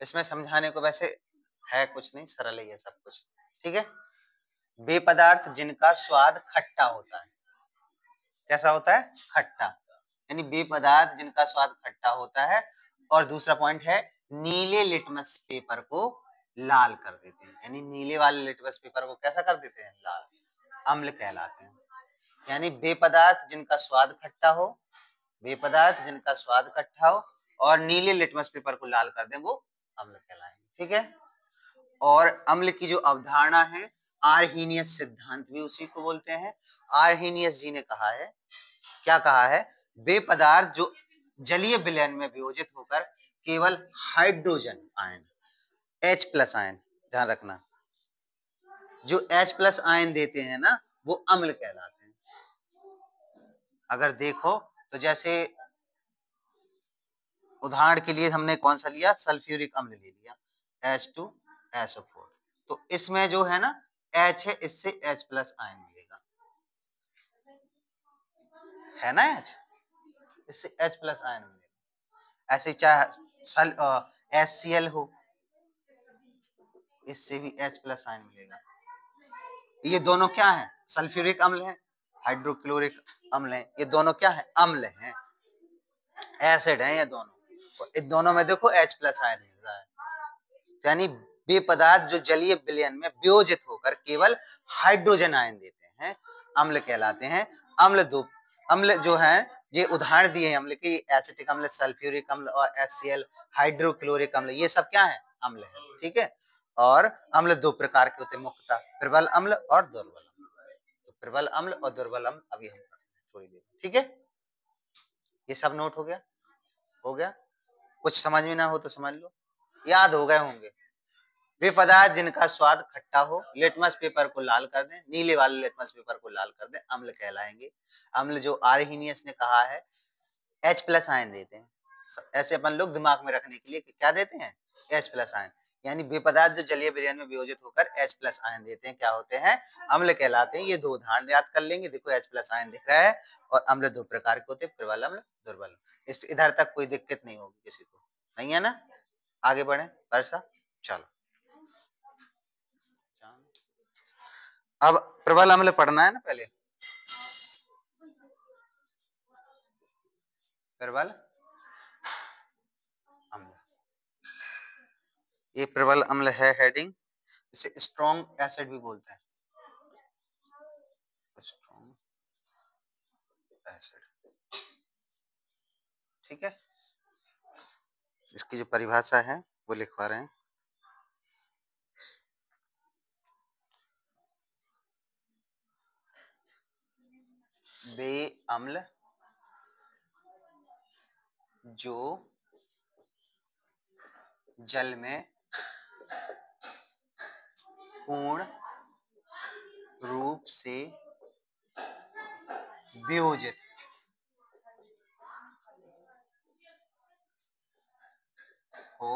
इसमें समझाने को वैसे है कुछ नहीं, सरल ही है सब कुछ। ठीक है, वे पदार्थ जिनका स्वाद खट्टा होता है। कैसा होता है? खट्टा। यानी वे पदार्थ जिनका स्वाद खट्टा होता है। और दूसरा पॉइंट है, नीले लिटमस पेपर को लाल कर देते हैं। यानी नीले वाले लिटमस पेपर को कैसा कर देते हैं? लाल। अम्ल कहलाते हैं। यानी वे पदार्थ जिनका स्वाद खट्टा हो, वे पदार्थ जिनका स्वाद खट्टा हो और नीले लिटमस पेपर को लाल कर दें, वो अम्ल कहलाएंगे। ठीक है, और अम्ल की जो अवधारणा है, आर्हीनियस सिद्धांत भी उसी को बोलते हैं। आर्हीनियस जी ने कहा है, क्या कहा है? वे पदार्थ जो जलीय विलयन में वियोजित होकर केवल हाइड्रोजन आयन, H+ आयन, ध्यान रखना, जो H+ आयन देते हैं ना, वो अम्ल कहलाते हैं। अगर देखो तो जैसे उदाहरण के लिए हमने कौन सा लिया? सल्फ्यूरिक अम्ल ले लिया, H2SO4। तो इसमें जो है ना H है, इससे H+ आयन मिलेगा, है ना H, इससे H+ आयन मिलेगा। ऐसे चाहे HCl हो, इससे भी H+ आयन मिलेगा। ये दोनों क्या है? सल्फ्यूरिक अम्ल है, हाइड्रोक्लोरिक अम्ल है। ये दोनों क्या है? अम्ल हैं, एसिड हैं ये दोनों। इन दोनों में देखो H+ आयन मिल रहा है। यानी वे पदार्थ जो जलीय विलयन में वियोजित होकर केवल हाइड्रोजन आयन देते हैं, अम्ल कहलाते हैं। अम्ल जो है, ये उदाहरण दिए हैं अम्ल के, एसिटिक अम्ल, सल्फ्यूरिक अम्ल और HCl, हाइड्रोक्लोरिक अम्ल, ये सब क्या है? अम्ल है। ठीक है, और अम्ल दो प्रकार के होते हैं मुख्यतः, प्रबल अम्ल और दुर्बल अम्ल। तो प्रबल अम्ल और दुर्बल अम्ल अभी हम थोड़ी देर। ठीक है, ये सब नोट हो गया? हो गया? कुछ समझ में ना हो तो समझ लो, याद हो गए होंगे। वे पदार्थ जिनका स्वाद खट्टा हो, लिटमस पेपर को लाल कर दें, नीले वाले लिटमस पेपर को लाल कर दें, अम्ल कहलाएंगे। अम्ल जो आर्हीनियस ने कहा है, H+ आयन देते हैं। ऐसे अपन लोग दिमाग में रखने के लिए कि क्या देते हैं? H+ ion. यानी वे पदार्थ जो जलीय विलयन में वियोजित होकर H+ आयन देते हैं, क्या होते हैं? अम्ल कहलाते हैं। ये दो उदाहरण याद कर लेंगे। देखो H+ आयन दिख रहा है, और अम्ल दो प्रकार के होते हैं, प्रबल अम्ल, दुर्बल अम्ल। इस इधर तक कोई दिक्कत नहीं होगी किसी को, नहीं है ना? आगे बढ़े वर्षा, चलो। अब प्रबल अम्ल पढ़ना है ना पहले। प्रबल अम्ल, ये प्रबल अम्ल है हेडिंग। इसे स्ट्रॉन्ग एसिड भी बोलते हैं, स्ट्रॉन्ग एसिड। ठीक है, इसकी जो परिभाषा है वो लिखवा रहे हैं। वे अम्ल जो जल में पूर्ण रूप से वियोजित हो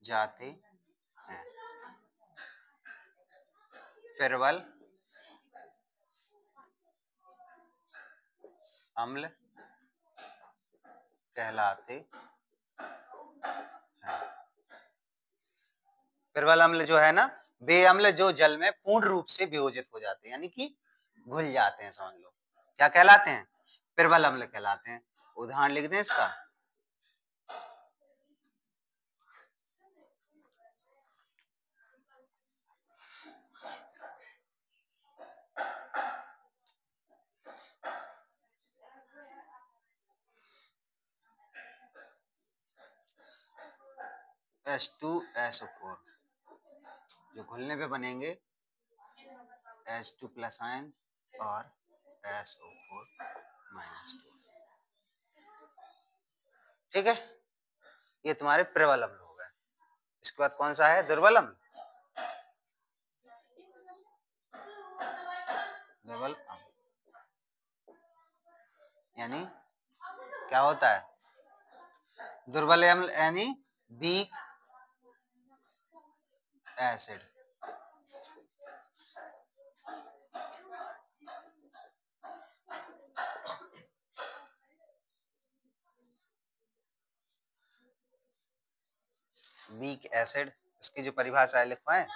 जाते हैं, प्रबल अम्ल कहलाते हैं। प्रबल अम्ल जो है ना, वे अम्ल जो जल में पूर्ण रूप से वियोजित हो जाते हैं, यानी कि घुल जाते हैं, समझ लो, क्या कहलाते हैं? प्रबल अम्ल कहलाते हैं। उदाहरण लिख दें इसका, H2SO4 जो घुलने पे बनेंगे, H2+ आयन और SO4-2। ठीक है, ये तुम्हारे प्रबल अम्ल हो गए। इसके बाद कौन सा है? दुर्बल अम्ल। दुर्बल अम्ल यानी क्या होता है? दुर्बल अम्ल यानी वीक एसिड। वीक एसिड, इसकी जो परिभाषा है लिखवाएं,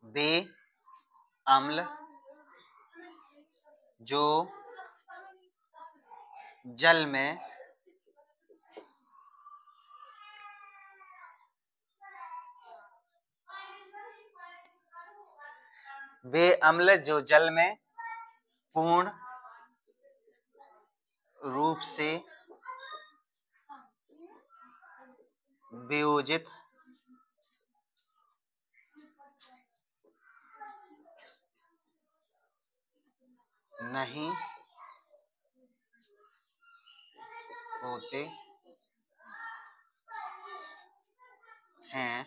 बे अम्ल जो जल में बे अम्ल जो जल में पूर्ण रूप से वियोजित नहीं होते हैं,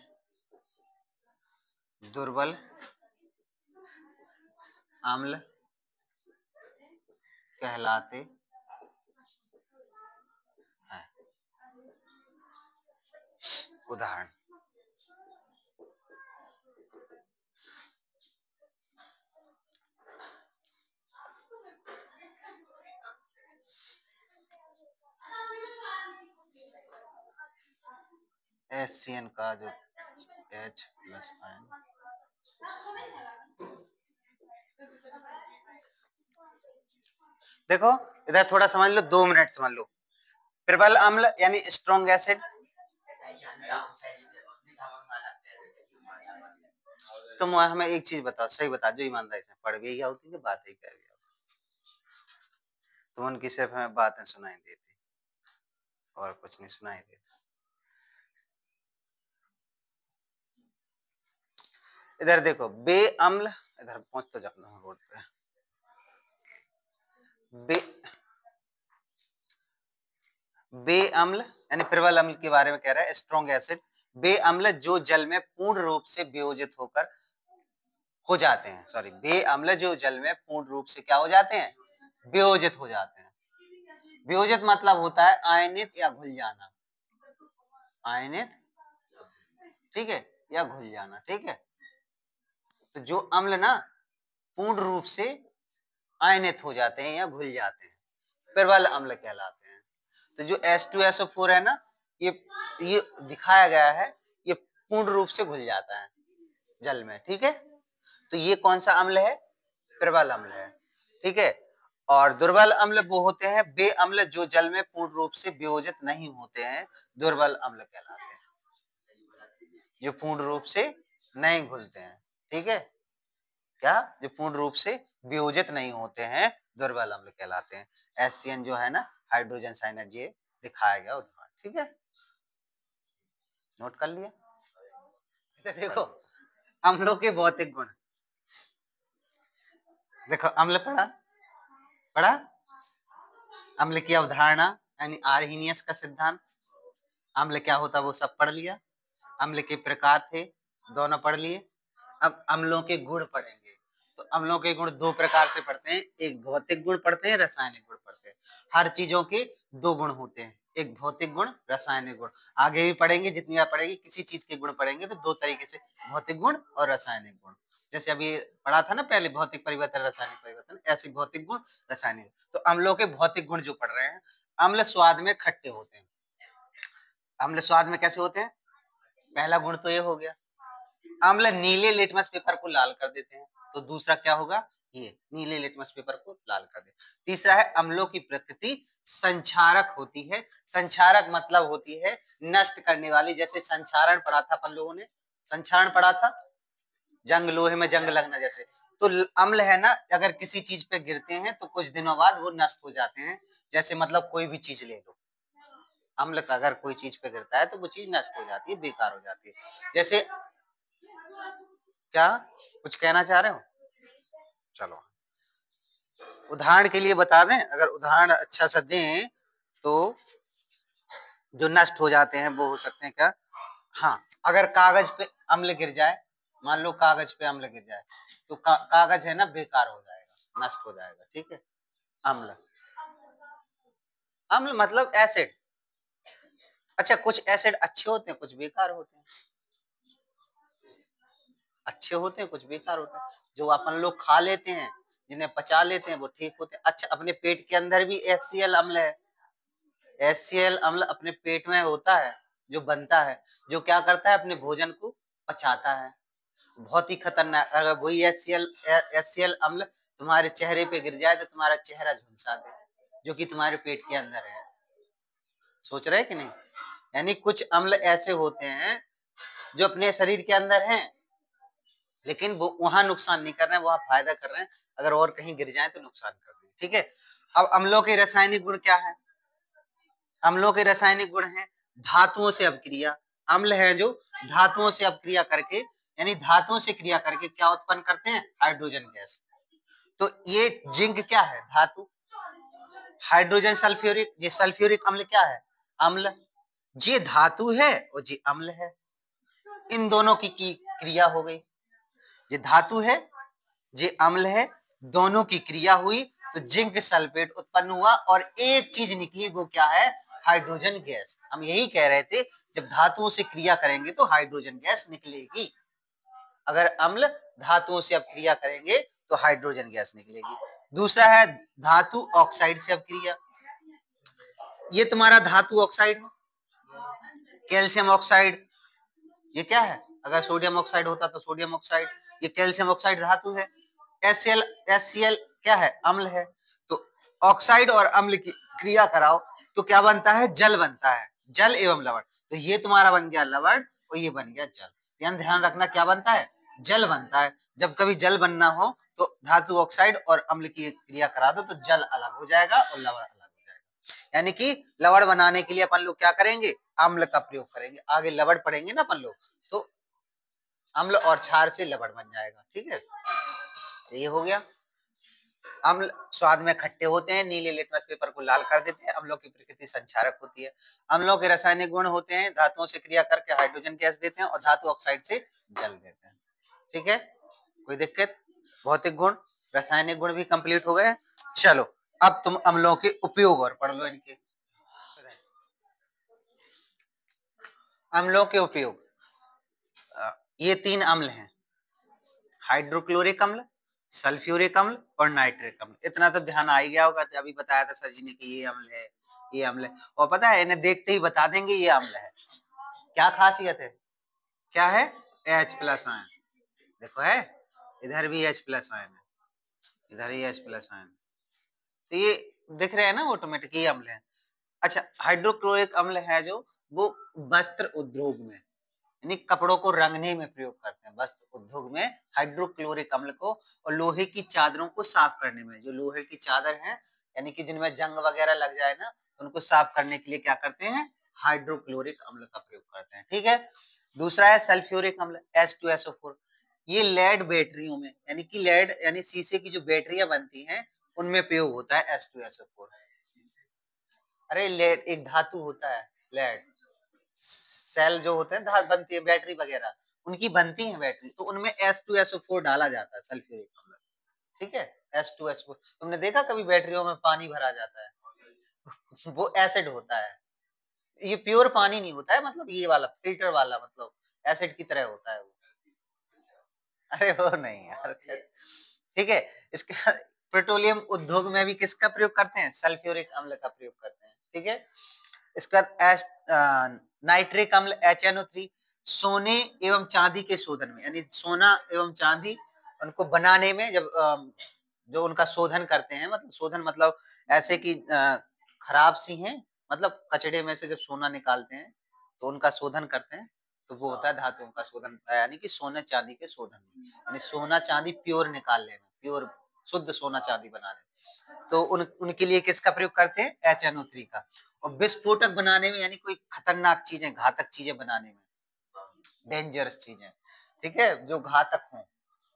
दुर्बल अम्ल कहलाते हैं। उदाहरण, HCN का जो H प्लस आयन, देखो इधर थोड़ा समझ लो, 2 मिनट समझ लो। प्रबल अम्ल यानी स्ट्रॉन्ग एसिड, तुम हमें एक चीज बताओ, सही बता, जो ईमानदारी से पढ़ भी होती है, बातें क्या भी तुम उनकी सिर्फ हमें बातें सुनाई देती और कुछ नहीं सुनाई देता। इधर देखो, बे अम्ल, इधर पहुंच तो जाओ रोड पे। बे अम्ल यानी प्रबल अम्ल के बारे में कह रहा है, स्ट्रॉन्ग एसिड। बे अम्ल जो जल में पूर्ण रूप से वियोजित होकर हो जाते हैं, सॉरी, बे अम्ल जो जल में पूर्ण रूप से क्या हो जाते हैं, वियोजित हो जाते हैं। वियोजित मतलब होता है आयनित या घुल जाना, आयनित, ठीक है, या घुल जाना, ठीक है। तो जो अम्ल ना पूर्ण रूप से आयनित हो जाते हैं या घुल जाते हैं, प्रबल अम्ल कहलाते हैं। तो जो H2SO4 है ना, ये दिखाया गया है, ये पूर्ण रूप से घुल जाता है जल में, ठीक है। तो ये कौन सा अम्ल है, प्रबल अम्ल है, ठीक है। और दुर्बल अम्ल वो होते हैं बे अम्ल जो जल में पूर्ण रूप से वियोजित नहीं होते हैं, दुर्बल अम्ल कहलाते हैं, जो पूर्ण रूप से नहीं घुलते हैं, ठीक है। क्या, जो पूर्ण रूप से वियोजित नहीं होते हैं, दुर्बल अम्ल कहलाते हैं। HCN जो है ना, हाइड्रोजन साइनाइड, ये दिखाया गया उदाहरण, ठीक है, नोट कर लिया। तो देखो अम्लों के भौतिक गुण, देखो अम्ल पढ़ा पढ़ा, अम्ल की अवधारणा यानी आर्हीनियस का सिद्धांत, अम्ल क्या होता है वो सब पढ़ लिया, अम्ल के प्रकार थे दोनों पढ़ लिए। अब अम्लों के गुण पढ़ेंगे। तो अम्लों के गुण 2 प्रकार से पढ़ते हैं, एक भौतिक गुण पढ़ते हैं, रासायनिक गुण पढ़ते हैं। हर चीजों के 2 गुण होते हैं, एक भौतिक गुण, रासायनिक गुण। आगे भी पढ़ेंगे, जितनी बार पढ़ेंगे किसी चीज के गुण पढ़ेंगे तो 2 तरीके से, भौतिक गुण और रासायनिक गुण। जैसे अभी पढ़ा था ना पहले, भौतिक परिवर्तन, रासायनिक परिवर्तन, ऐसे भौतिक गुण, रासायनिक। तो अम्लों के भौतिक गुण जो पढ़ रहे हैं, अम्ल स्वाद में खट्टे होते हैं। अम्ल स्वाद में कैसे होते हैं, पहला गुण तो ये हो गया। अम्ल नीले लिटमस पेपर को लाल कर देते हैं, तो दूसरा क्या होगा, ये नीले लिटमस पेपर को लाल कर दे। तीसरा है अम्लों की प्रकृति संक्षारक होती है। संक्षारक मतलब होती है नष्ट करने वाली, जैसे संक्षारण पढ़ा था अपन लोगों ने, संक्षारण पढ़ा था, जंग, लोहे में जंग लगना जैसे। तो अम्ल है ना, अगर किसी चीज पे गिरते हैं तो कुछ दिनों बाद वो नष्ट हो जाते हैं। जैसे मतलब कोई भी चीज ले लो, अम्ल का अगर कोई चीज पे गिरता है तो वो चीज नष्ट हो जाती है, बेकार हो जाती है। जैसे, क्या कुछ कहना चाह रहे हो, चलो उदाहरण के लिए बता दें, अगर उदाहरण अच्छा सा दें तो जो नष्ट हो जाते हैं वो हो सकते हैं क्या, हाँ, अगर कागज पे अम्ल गिर जाए, मान लो कागज पे अम्ल गिर जाए, तो कागज है ना बेकार हो जाएगा, नष्ट हो जाएगा, ठीक है। अम्ल, अम्ल मतलब एसिड। अच्छा, कुछ एसिड अच्छे होते हैं, कुछ बेकार होते हैं, अच्छे होते हैं कुछ बेकार होते हैं। जो अपन लोग खा लेते हैं, जिन्हें पचा लेते हैं, वो ठीक होते हैं। अच्छा, अपने पेट के अंदर भी HCl अम्ल है, HCl अम्ल अपने पेट में होता है, जो बनता है, जो क्या करता है, अपने भोजन को पचाता है। बहुत ही खतरनाक। अगर वही HCl अम्ल तुम्हारे चेहरे पे गिर जाए तो तुम्हारा चेहरा झुलसा दे, जो कि तुम्हारे पेट के अंदर है। सोच रहे कि नहीं? यानी कुछ अम्ल ऐसे होते हैं जो अपने शरीर के अंदर हैं, लेकिन वो वहां नुकसान नहीं कर रहे हैं, वहां फायदा कर रहे हैं। अगर और कहीं गिर जाए तो नुकसान कर देंगे। ठीक है। अब अम्लों के रासायनिक गुण क्या है? अम्लों के रासायनिक गुण हैं धातुओं से अपक्रिया। अम्ल है जो धातुओं से अपक्रिया करके, यानी धातुओं से क्रिया करके क्या उत्पन्न करते हैं? Hydrogen gas. तो ये जिंक क्या है? धातु। हाइड्रोजन सल्फ्यूरिक, ये सल्फ्यूरिक अम्ल क्या है? अम्ल। ये धातु है और ये अम्ल है। इन दोनों की क्रिया हो गई। ये धातु है, ये अम्ल है, दोनों की क्रिया हुई तो जिंक सल्फेट उत्पन्न हुआ और एक चीज निकली, वो क्या है? Hydrogen gas. हम यही कह रहे थे, जब धातुओं से क्रिया करेंगे तो हाइड्रोजन गैस निकलेगी। अगर अम्ल धातुओं से अब क्रिया करेंगे तो हाइड्रोजन गैस निकलेगी। दूसरा है धातु ऑक्साइड से अपक्रिया। ये तुम्हारा धातु ऑक्साइड, कैल्शियम ऑक्साइड, ये क्या है? अगर सोडियम ऑक्साइड होता तो सोडियम ऑक्साइड, ये कैल्शियम ऑक्साइड धातु है। HCl क्या है? अम्ल है। तो ऑक्साइड और अम्ल की क्रिया कराओ तो क्या बनता है? जल बनता है, जल एवं लवण। तो ये तुम्हारा बन गया लवण और ये बन गया जल। ध्यान रखना, क्या बनता है? जल बनता है। जब कभी जल बनना हो तो धातु ऑक्साइड और अम्ल की क्रिया करा दो तो जल अलग हो जाएगा और लवण अलग हो जाएगा। यानी कि लवण बनाने के लिए अपन लोग क्या करेंगे? अम्ल का प्रयोग करेंगे। आगे लवण पढ़ेंगे ना अपन लोग, तो अम्ल और क्षार से लवण बन जाएगा। ठीक है, ये हो गया। अम्ल स्वाद में खट्टे होते हैं, नीले लिटमस पेपर को लाल कर देते हैं। अम्लों की प्रकृति संक्षारक होती है। अम्लों के रासायनिक गुण होते हैं धातुओं से क्रिया करके हाइड्रोजन गैस देते हैं और धातु ऑक्साइड से जल देते हैं। ठीक है, कोई दिक्कत? भौतिक गुण, रासायनिक गुण भी कंप्लीट हो गए। चलो अब तुम अम्लों के उपयोग और पढ़ लो इनके। अम्लों के उपयोग, ये 3 अम्ल हैं, हाइड्रोक्लोरिक अम्ल, सल्फ्यूरिक अम्ल और नाइट्रिक अम्ल। इतना तो ध्यान आ ही गया होगा, अभी बताया था सर जी ने कि ये अम्ल है, ये अम्ल है। और पता है इन्हें देखते ही बता देंगे ये अम्ल है। क्या खासियत है? क्या है? H+ ion. देखो है, इधर भी H+ आयन है, इधर ही H+ आयन। तो ये दिख रहे हैं ना ऑटोमेटिक, ये अम्ल है। अच्छा, हाइड्रोक्लोरिक अम्ल है जो, वो वस्त्र उद्योग में, यानी कपड़ों को रंगने में प्रयोग करते हैं, वस्त्र उद्योग में हाइड्रोक्लोरिक अम्ल को। और लोहे की चादरों को साफ करने में, जो लोहे की चादर है यानी कि जिनमें जंग वगैरह लग जाए ना, उनको साफ करने के लिए क्या करते हैं? हाइड्रोक्लोरिक अम्ल का प्रयोग करते हैं। ठीक है। दूसरा है सल्फ्यूरिक अम्ल, H2SO4। ये लेड बैटरियों में, यानी कि लेड यानी शीशे की जो बैटरियां बनती हैं उनमें प्रयोग होता है H2SO4। अरे लेड एक धातु होता है, लेड सेल जो होते हैं, धातु बनती है बैटरी वगैरह, उनकी बनती है बैटरी, तो उनमें H2SO4 डाला जाता है, सल्फ्यूरिक अम्ल। ठीक है, H2SO4। तुमने देखा कभी बैटरियों में पानी भरा जाता है? वो एसिड होता है। ये प्योर पानी नहीं होता है, मतलब ये वाला फिल्टर वाला, मतलब एसिड की तरह होता है वो। अरे वो नहीं यार। ठीक है। इसके पेट्रोलियम उद्योग में भी किसका प्रयोग करते हैं? सल्फ्यूरिक अम्ल का प्रयोग करते हैं। ठीक है। इसका नाइट्रिक अम्ल HNO3, सोने एवं चांदी के शोधन में, यानी सोना एवं चांदी उनको बनाने में, जब जो उनका शोधन करते हैं, मतलब शोधन मतलब ऐसे कि खराब सी हैं, मतलब कचड़े में से जब सोना निकालते हैं तो उनका शोधन करते हैं, तो वो होता है धातुओं का शोधन, यानी कि सोने चांदी के शोधन में, यानी सोना चांदी प्योर निकालने में, प्योर शुद्ध सोना चांदी बनाने में। तो उनके लिए किसका प्रयोग करते हैं? HNO3 का। और विस्फोटक बनाने में, यानी कोई खतरनाक चीजें, घातक चीजें बनाने में, डेंजरस चीजें, ठीक है, जो घातक हो,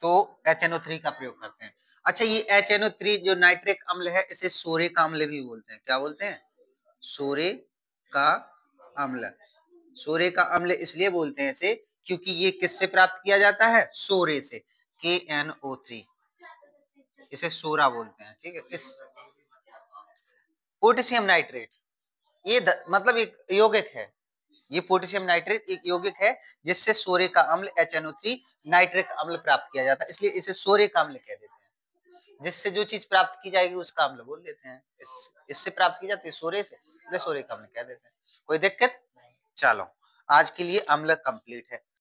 तो HNO3 का प्रयोग करते हैं। अच्छा, ये HNO3 जो नाइट्रिक अम्ल है, इसे सोरे का अम्ल भी बोलते हैं। क्या बोलते हैं? सोरे का अम्ल। सोरे का अम्ल इसलिए बोलते हैं इसे क्योंकि ये किससे प्राप्त किया जाता है? सोरे से, KNO3, इसे सोरा बोलते हैं। ठीक है। इस पोटेशियम नाइट्रेट, ये मतलब एक यौगिक है, ये पोटेशियम नाइट्रेट एक यौगिक है जिससे सोरे का अम्ल HNO3 नाइट्रिक अम्ल प्राप्त किया जाता है, इसलिए इसे सोरे का अम्ल कह देते हैं। जिससे जो चीज प्राप्त की जाएगी उसका अम्ल बोल देते हैं। इससे प्राप्त की जाती है सोरे से, इसलिए सोरे का अम्ल कह देते हैं। कोई दिक्कत? चलो आज के लिए अम्ल कंप्लीट है।